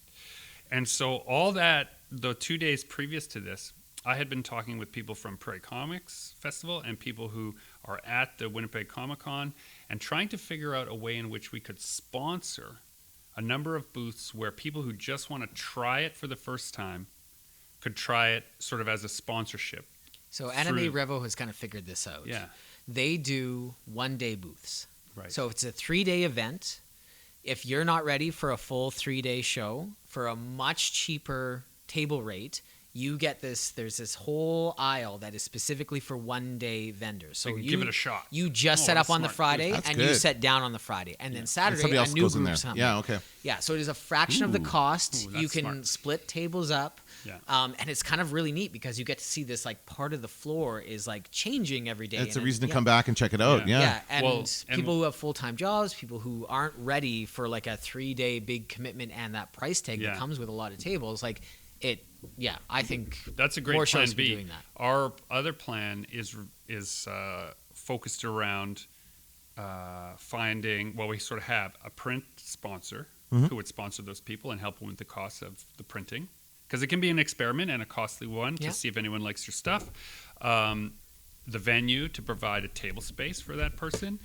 And so all that, the 2 days previous to this, I had been talking with people from Prairie Comics Festival and people who are at the Winnipeg Comiccon and trying to figure out a way in which we could sponsor a number of booths where people who just want to try it for the first time could try it sort of as a sponsorship. So Anime Revo has kind of figured this out. Yeah. They do one-day booths. Right. So it's a 3-day event. If you're not ready for a full 3-day show, for a much cheaper table rate, you get this. There's this whole aisle that is specifically for one-day vendors. So you can you give it a shot. You just Oh, set up that's on the smart. Friday, That's and good. you set down on the Friday, and then And Saturday somebody a else new goes in group there. comes. Yeah, okay. Yeah, so it is a fraction of the cost. Ooh, that's You can smart. split tables up. Yeah. And it's kind of really neat because you get to see this like part of the floor is like changing every day. It's a and reason to yeah. come back and check it out. Yeah. Yeah. Yeah, and Well, and- people who have full-time jobs, people who aren't ready for like a 3-day big commitment and that price tag Yeah. that comes with a lot of tables, like it. Yeah, I think That's a great more plan shows should be B. doing that. Our other plan is focused around finding. Well, we sort of have a print sponsor who would sponsor those people and help them with the cost of the printing, because it can be an experiment and a costly one Yeah. to see if anyone likes your stuff. The venue to provide a table space for that person.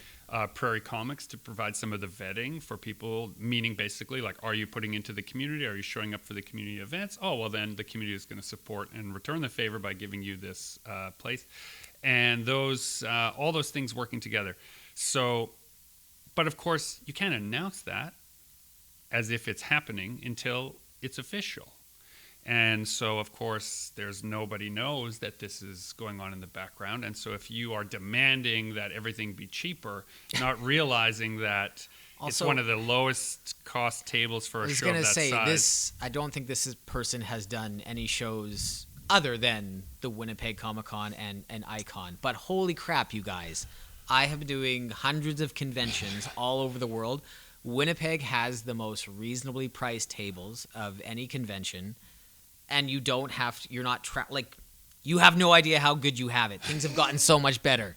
Prairie Comics to provide some of the vetting for people, meaning basically like, are you putting into the community? Are you showing up for the community events? Oh, well, then the community is going to support and return the favor by giving you this place. And those, all those things working together. So, but of course, you can't announce that as if it's happening until it's official. And so, of course, nobody knows that this is going on in the background. And so if you are demanding that everything be cheaper, not realizing that it's one of the lowest cost tables for a show of that size. I was going to say, I don't think this person has done any shows other than the Winnipeg Comiccon and Icon. But holy crap, you guys. I have been doing hundreds of conventions all over the world. Winnipeg has the most reasonably priced tables of any convention. And you don't have to, you're not, you have no idea how good you have it. Things have gotten so much better.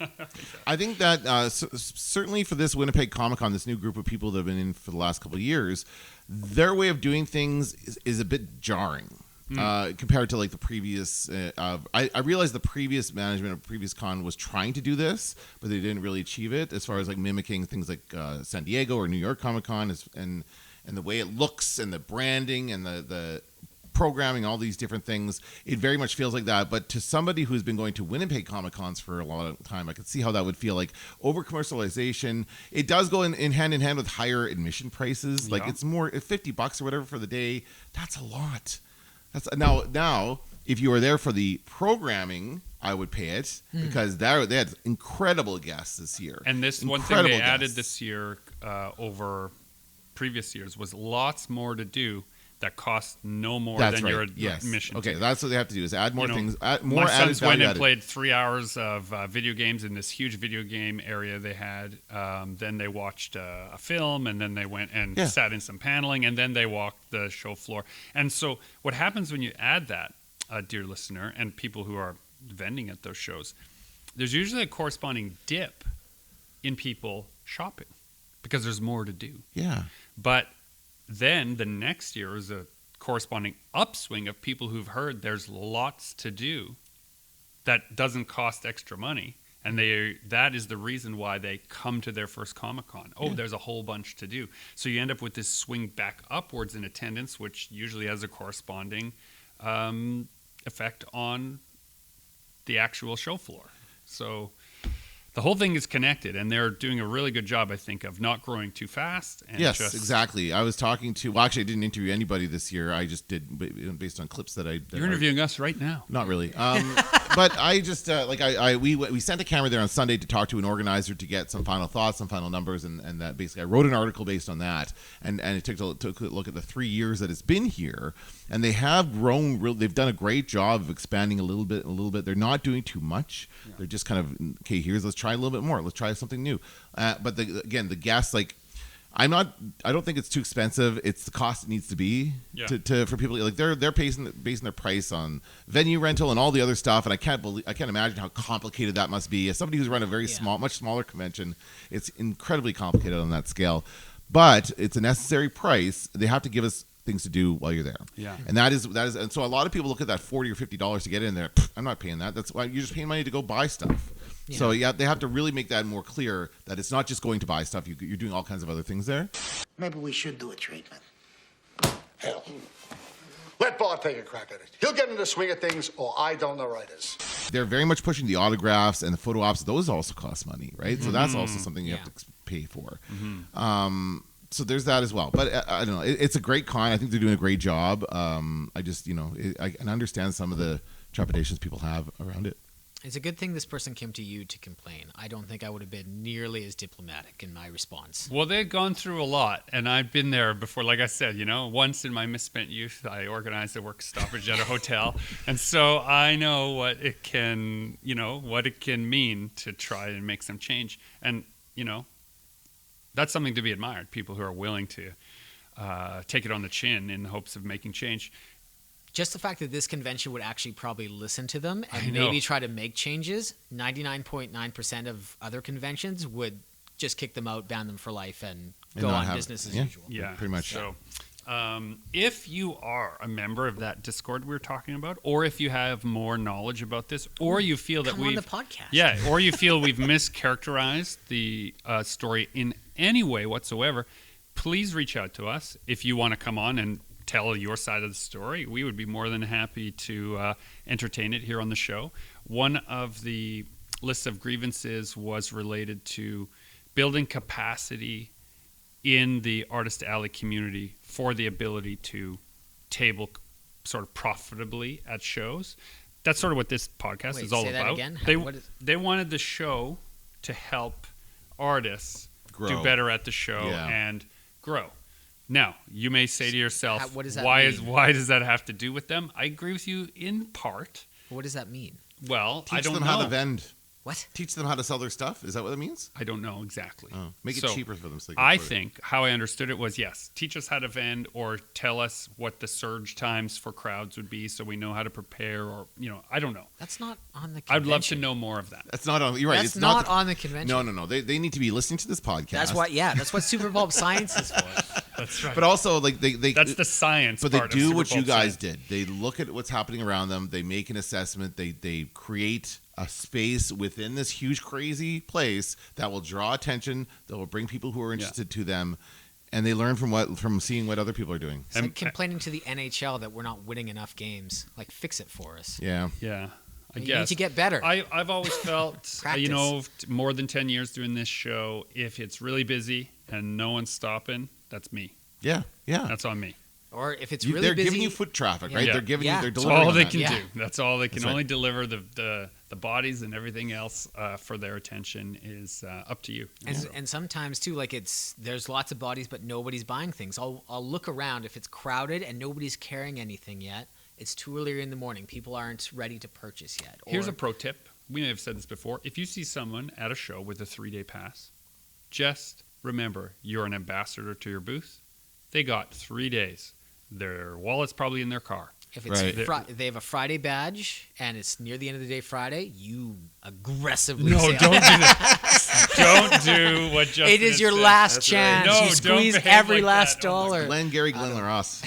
I think that certainly for this Winnipeg Comic-Con, this new group of people that have been in for the last couple of years, their way of doing things is a bit jarring compared to like the previous. I realized the previous management of previous con was trying to do this, but they didn't really achieve it as far as like mimicking things like San Diego or New York Comic-Con and the way it looks and the branding and the programming, all these different things. It very much feels like that. But to somebody who's been going to Winnipeg Comic-Cons for a long time, I could see how that would feel like over commercialization. It does go in hand with higher admission prices. Like it's more $50 or whatever for the day. That's a lot. That's now if you were there for the programming, I would pay it because they had incredible guests this year. And this one thing they added this year over previous years was lots more to do that cost no more than your admission. Okay, that's what they have to do is add more things. More my sons went and played 3 hours of video games in this huge video game area they had. Then they watched a film, and then they went and sat in some paneling, and then they walked the show floor. And so what happens when you add that, dear listener, and people who are vending at those shows, there's usually a corresponding dip in people shopping because there's more to do. Yeah. But then the next year is a corresponding upswing of people who've heard there's lots to do that doesn't cost extra money. And that is the reason why they come to their first Comic-Con. There's a whole bunch to do. So you end up with this swing back upwards in attendance, which usually has a corresponding effect on the actual show floor. So the whole thing is connected, and they're doing a really good job, I think, of not growing too fast. And yes, exactly. I was talking to, well, actually, I didn't interview anybody this year. I just did based on clips that I. You're interviewing us right now. Not really. But I just, we sent a camera there on Sunday to talk to an organizer to get some final thoughts, some final numbers, and that basically I wrote an article based on that. And it took a look at the 3 years that it's been here. And they have grown, they've done a great job of expanding a little bit. They're not doing too much. Yeah. They're just kind of, okay, let's try a little bit more. Let's try something new. But the gas, like, I don't think it's too expensive. It's the cost it needs to be for people. Like they're basing their price on venue rental and all the other stuff. And I can't imagine how complicated that must be. As somebody who's run a very much smaller convention, it's incredibly complicated on that scale. But it's a necessary price. They have to give us things to do while you're there. Yeah. And that is and so a lot of people look at that $40 or $50 to get in there. I'm not paying that. That's why you're just paying money to go buy stuff. Yeah. So they have to really make that more clear that it's not just going to buy stuff. You're doing all kinds of other things there. Maybe we should do a treatment. Hell, let Bob take a crack at it. He'll get in the swing of things, or I don't know writers. They're very much pushing the autographs and the photo ops. Those also cost money, right? Mm-hmm. So that's also something you have to pay for. Mm-hmm. So there's that as well. But I don't know. It's a great con. I think they're doing a great job. I just, I can understand some of the trepidations people have around it. It's a good thing this person came to you to complain. I don't think I would have been nearly as diplomatic in my response. Well, they've gone through a lot, and I've been there before. Like I said, once in my misspent youth, I organized a work stoppage at a hotel, and so I know what it can, what it can mean to try and make some change. And, that's something to be admired, people who are willing to take it on the chin in the hopes of making change. Just the fact that this convention would actually probably listen to them and maybe try to make changes, 99.9% of other conventions would just kick them out, ban them for life, and go on business as usual. Yeah, pretty much. So if you are a member of that Discord we were talking about, or if you have more knowledge about this, or you feel that we've... on the podcast. Yeah, or you feel we've mischaracterized the story in any way whatsoever, please reach out to us. If you want to come on and tell your side of the story, we would be more than happy to entertain it here on the show. One of the lists of grievances was related to building capacity in the Artist Alley community for the ability to table sort of profitably at shows. That's sort of what this podcast is all say that about. again? They wanted the show to help artists Grow. do better at the show and grow. Now, you may say to yourself, what does that why mean? why does that have to do with them? I agree with you in part. What does that mean? Well, I Teach don't them know. how to vend. What? Teach them how to sell their stuff. Is that what it means? I don't know exactly. Oh, make it So, cheaper for them. So they can I afford it. think how I understood it was, yes, teach us how to vend or tell us what the surge times for crowds would be so we know how to prepare, or, I don't know. That's not on the convention. I'd love to know more of that. That's not on. You're right. That's It's not on the convention. No. They need to be listening to this podcast. That's what Super Pulp Science is for. That's right. But also, like they That's the science But they part of do Super what you Pulp guys Science. did. They look at what's happening around them. They make an assessment. They create a space within this huge, crazy place that will draw attention. That will bring people who are interested to them, and they learn from seeing what other people are doing. It's like complaining to the NHL that we're not winning enough games. Like, fix it for us. Yeah. Yeah. I You guess. need to get better. I've always felt, Practice. more than 10 years doing this show, if it's really busy and no one's stopping, that's me. Yeah. That's on me. Or if it's You- really they're busy, giving you foot traffic, right? Yeah. They're giving Yeah. you. They're That's delivering. all on they that. can Yeah. do. That's all they can That's right. only deliver. The bodies and everything else for their attention is up to you. And sometimes too, like there's lots of bodies, but nobody's buying things. I'll look around if it's crowded and nobody's carrying anything yet. It's too early in the morning. People aren't ready to purchase yet. Here's a pro tip. We may have said this before. If you see someone at a show with a 3-day pass, just remember you're an ambassador to your booth. They got 3 days. Their wallet's probably in their car. If it's Right. they have a Friday badge and it's near the end of the day Friday, you aggressively No, say, don't do that. Don't do what Justin it is has your said. last That's chance. right. No, You don't squeeze behave every like last that. Oh my dollar. Glenn Ross.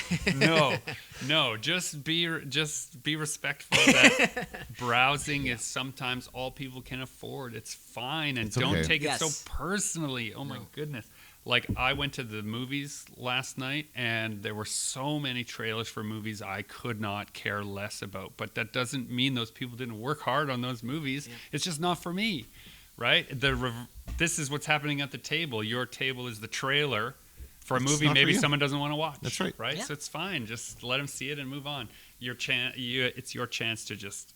No, just be respectful that browsing is sometimes all people can afford. It's fine, and It's don't okay. take it Yes. so personally. Oh my goodness. Like, I went to the movies last night, and there were so many trailers for movies I could not care less about. But that doesn't mean those people didn't work hard on those movies. Yeah. It's just not for me, right? This is what's happening at the table. Your table is the trailer for a It's movie not for maybe you. someone doesn't want to watch. That's right. Right? Yeah. So it's fine. Just let them see it and move on. It's your chance to just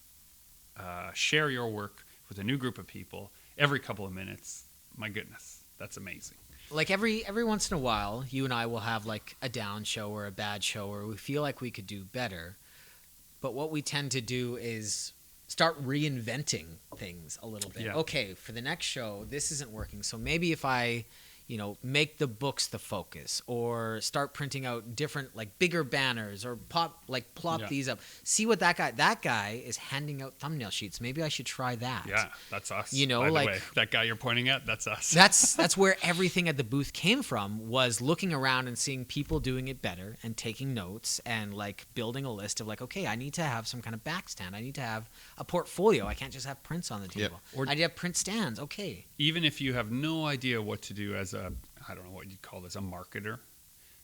share your work with a new group of people every couple of minutes. My goodness, that's amazing. Like every once in a while, you and I will have like a down show or a bad show where we feel like we could do better. But what we tend to do is start reinventing things a little bit. Yeah. Okay, for the next show, this isn't working. So maybe if I, make the books the focus, or start printing out different, like bigger banners, or plop Yeah. these up. See what that guy is handing out thumbnail sheets. Maybe I should try that. Yeah, that's us. You know, by like- the way, that guy you're pointing at, that's us. That's where everything at the booth came from, was looking around and seeing people doing it better and taking notes and like building a list of like, okay, I need to have some kind of backstand. I need to have a portfolio. I can't just have prints on the table. Or- I need to have print stands. Okay. Even if you have no idea what to do as I don't know what you'd call this, a marketer,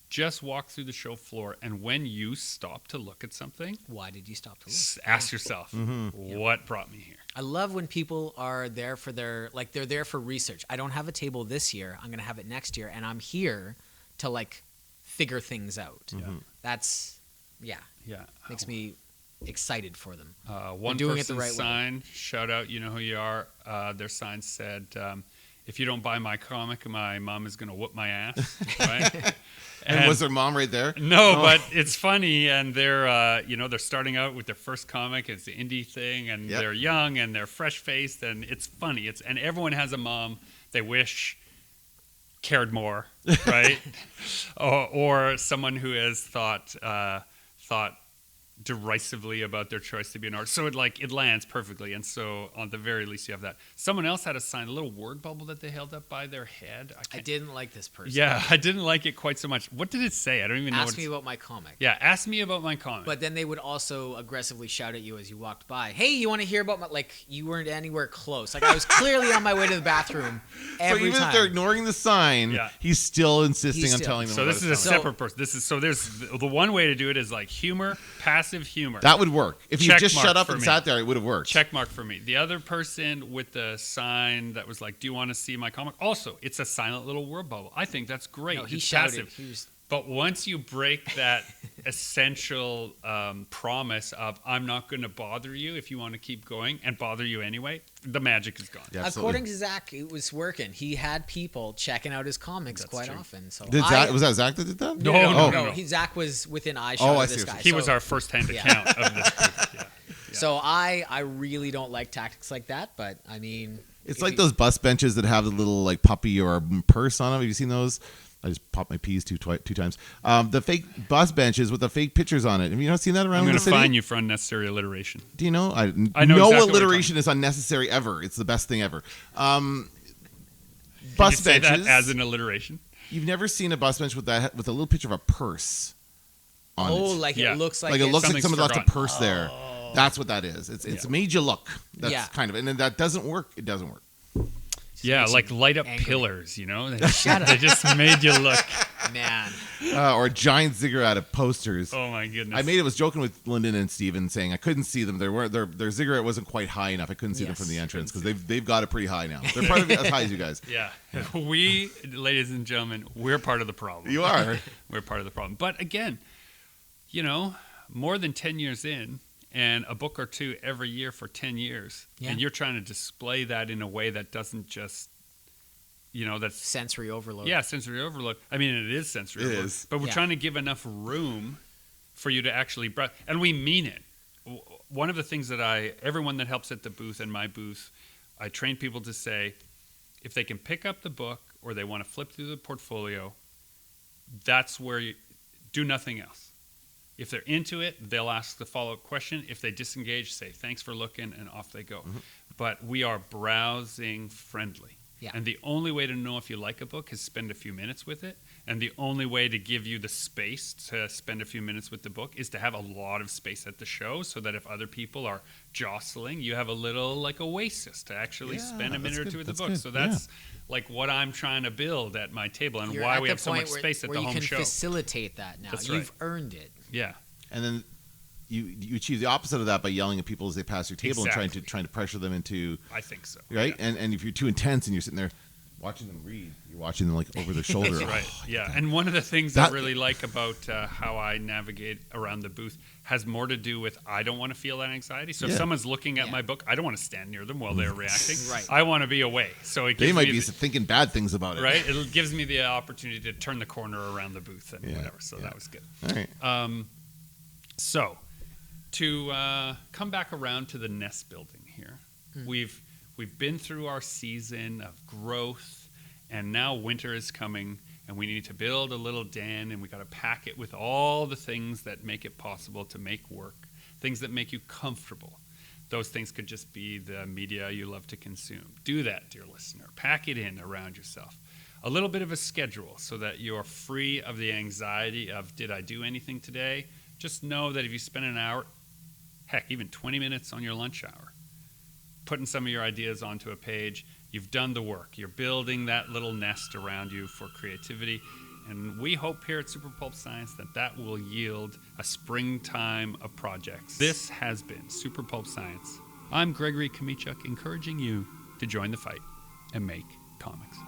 just walk through the show floor, and when you stop to look at something, Why did you stop to look? ask yourself, Mm-hmm. what brought me here? I love when people are there for they're there for research. I don't have a table this year. I'm going to have it next year, and I'm here to like figure things out. Mm-hmm. That's Yeah. makes me excited for them. One doing it the person's right way. sign, shout out, you know who you are. Their sign said, if you don't buy my comic, my mom is going to whoop my ass. Right? And was their mom right there? No, but it's funny, and they're they're starting out with their first comic. It's the indie thing, and Yep. they're young and they're fresh faced, and it's funny. And everyone has a mom they wish cared more, right? or someone who has thought derisively about their choice to be an artist. So it lands perfectly, and so on the very least you have that. Someone else had a sign, a little word bubble that they held up by their head. I didn't like this person. Yeah, I didn't like it quite so much. What did it say? I don't even know. Ask me about my comic. Yeah, ask me about my comic. But then they would also aggressively shout at you as you walked by. Hey, you want to hear about my... Like, you weren't anywhere close. Like, I was clearly on my way to the bathroom So every even time. if they're ignoring the sign, Yeah. he's still insisting He's on still- telling them. So about this his is a comic. separate person. There's the one way to do it is like humor, passive humor. That would work. If you Check just mark shut up for and me. sat there, it would have worked. Check mark for me. The other person with the sign that was like, "Do you want to see my comic?" Also, it's a silent little word bubble. I think that's great. No, he it's shouted. passive. He was But once you break that essential promise of I'm not going to bother you if you want to keep going and bother you anyway, the magic is gone. Yeah, According to Zach, it was working. He had people checking out his comics That's quite true. often. So was that Zach that did that? No. Zach was within eyeshot Oh, I of this see what guy. He So- was our first-hand account of this group. Yeah. So I really don't like tactics like that, but I mean, It's if like you- those bus benches that have the little like puppy or purse on them. Have you seen those? I just popped my P's two times. The fake bus benches with the fake pictures on it. Have you not seen that around I'm the going to city? fine you for unnecessary alliteration. Do you know? I know no exactly what you're alliteration is unnecessary ever. It's the best thing ever. Can Bus you say benches. that as an alliteration? You've never seen a bus bench with a little picture of a purse on it. like Yeah. it looks like Like it looks like something's someone left a forgotten. purse there. That's what that is. It's made you look. That's Yeah. kind of, and then that doesn't work. It doesn't work. Yeah, makes like you light up angry. pillars, you know? They just made you look. man. Or a giant ziggurat of posters. Oh my goodness. I was joking with Lyndon and Steven saying I couldn't see them. Their ziggurat wasn't quite high enough. I couldn't see them from the entrance because they've got it pretty high now. They're probably as high as you guys. Yeah. We, ladies and gentlemen, we're part of the problem. You are. We're part of the problem. But again, more than 10 years in, and a book or two every year for 10 years, and you're trying to display that in a way that doesn't just, that's Sensory overload. Yeah, sensory overload. I mean, it is sensory overload. is. But we're Yeah. trying to give enough room for you to actually and we mean it. One of the things that everyone that helps at the booth and my booth, I train people to say, if they can pick up the book or they want to flip through the portfolio, that's where you do nothing else. If they're into it, they'll ask the follow-up question. If they disengage, say, thanks for looking, and off they go. Mm-hmm. But we are browsing friendly. Yeah. And the only way to know if you like a book is spend a few minutes with it. And the only way to give you the space to spend a few minutes with the book is to have a lot of space at the show so that if other people are jostling, you have a little like oasis to actually spend a minute or two with the book. good. So that's like what I'm trying to build at my table and You're why at we the have so point much space at where the you home can show. facilitate that now. That's You've right. earned it. Yeah. And then you achieve the opposite of that by yelling at people as they pass your table Exactly. and trying to pressure them into I think so. right. Yeah. And if you're too intense and you're sitting there watching them read, you're watching them like over their shoulder. That's right. Oh, Yeah. And one of the things I really like about how I navigate around the booth has more to do with I don't want to feel that anxiety. So if Yeah. someone's looking at my book, I don't want to stand near them while they're reacting. Right. I want to be away. So it gives They might me be thinking bad things about it. right. It gives me the opportunity to turn the corner around the booth and Yeah. whatever. So that was good. All right. So, to come back around to the nest building here, we've been through our season of growth, and now winter is coming, and we need to build a little den, and we got to pack it with all the things that make it possible to make work, things that make you comfortable. Those things could just be the media you love to consume. Do that, dear listener. Pack it in around yourself. A little bit of a schedule so that you're free of the anxiety of, did I do anything today? Just know that if you spend an hour, heck, even 20 minutes on your lunch hour, putting some of your ideas onto a page, you've done the work. You're building that little nest around you for creativity. And we hope here at Super Pulp Science that will yield a springtime of projects. This has been Super Pulp Science. I'm Gregory Comiccon, encouraging you to join the fight and make comics.